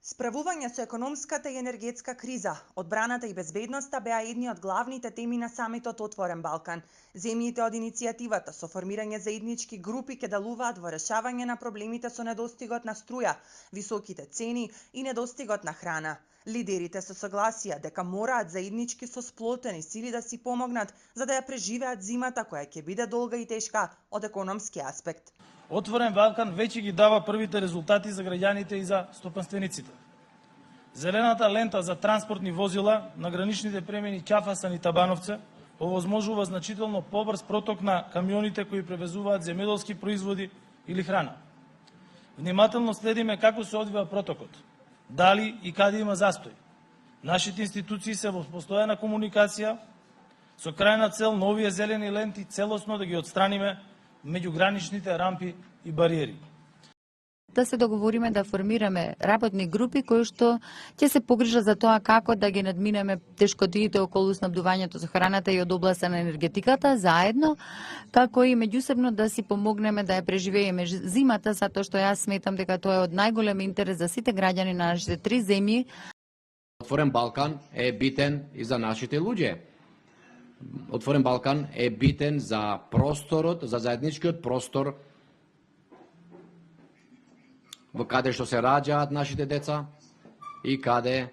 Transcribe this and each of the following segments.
Справување со економската и енергетска криза, одбраната и безбедноста беа едни од главните теми на самитот Отворен Балкан. Земјите од иницијативата со формирање заеднички групи ќе делуваат во решавање на проблемите со недостигот на струја, високите цени и недостигот на храна. Лидерите се согласија дека мораат заеднички со сплотени сили да си помогнат за да ја преживеат зимата која ќе биде долга и тешка од економски аспект. Отворен Балкан веќе ги дава првите резултати за граѓаните и за стопанствениците. Зелената лента за транспортни возила на граничните премини Ќафасан и Табановце овозможува значително побрз проток на камионите кои превезуваат земјоделски производи или храна. Внимателно следиме како се одвива протокот, дали и каде има застој. Нашите институции се во постојана комуникација со крајна цел на овие зелени ленти целосно да ги отстраниме меѓуграничните рампи и бариери. Да се договориме да формираме работни групи кои што ќе се погрижат за тоа како да ги надминеме тешкотиите околу снабдувањето со храната и од областа на енергетиката заедно, како и меѓусебно да си помогнеме да ја преживееме зимата, затоа што јас сметам дека тоа е од најголем интерес за сите граѓани на нашите три земји. Отворен Балкан е битен и за нашите луѓе. Отворен Балкан е битен за просторот, за заедничкиот простор во каде што се раѓаат нашите деца и каде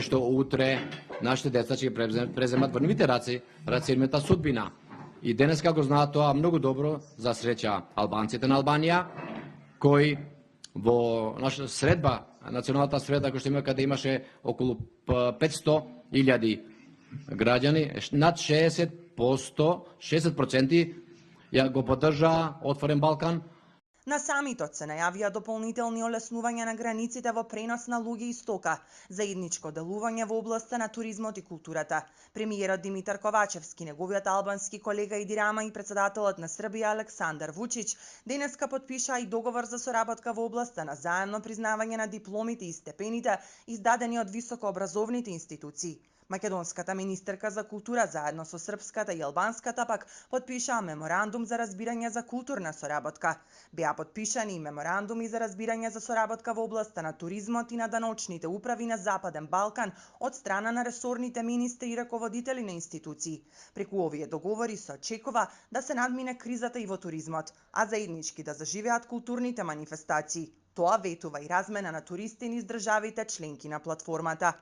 што утре нашите деца ќе преземат во нивните раце нивната судбина. И денес како знаат тоа многу добро, за среќа албанците на Албанија, кои во нашата средба, националната среда која што има каде имаше околу 500.000 граѓани, над 60% ја го поддржаа Отворен Балкан. На самитот се најавија дополнителни олеснувања на границите во пренос на луѓе и стока, заедничко делување во областа на туризмот и културата. Премиерот Димитар Ковачевски, неговиот албански колега Еди Рама и председателот на Србија Александар Вучиќ денеска потпишаа и договор за соработка во областа на заемно признавање на дипломите и степените издадени од високообразовните институции. Македонската министерка за култура заедно со српската и албанската пак потпишаа меморандум за разбирање за културна соработка. Беа потпишани и меморандуми за разбирање за соработка во областа на туризмот и на даночните управи на Западен Балкан од страна на ресорните министри и раководители на институции. Преку овие договори се очекува да се надмине кризата и во туризмот, а заеднички да заживеат културните манифестации. Тоа ветува и размена на туристи низ државите членки на платформата.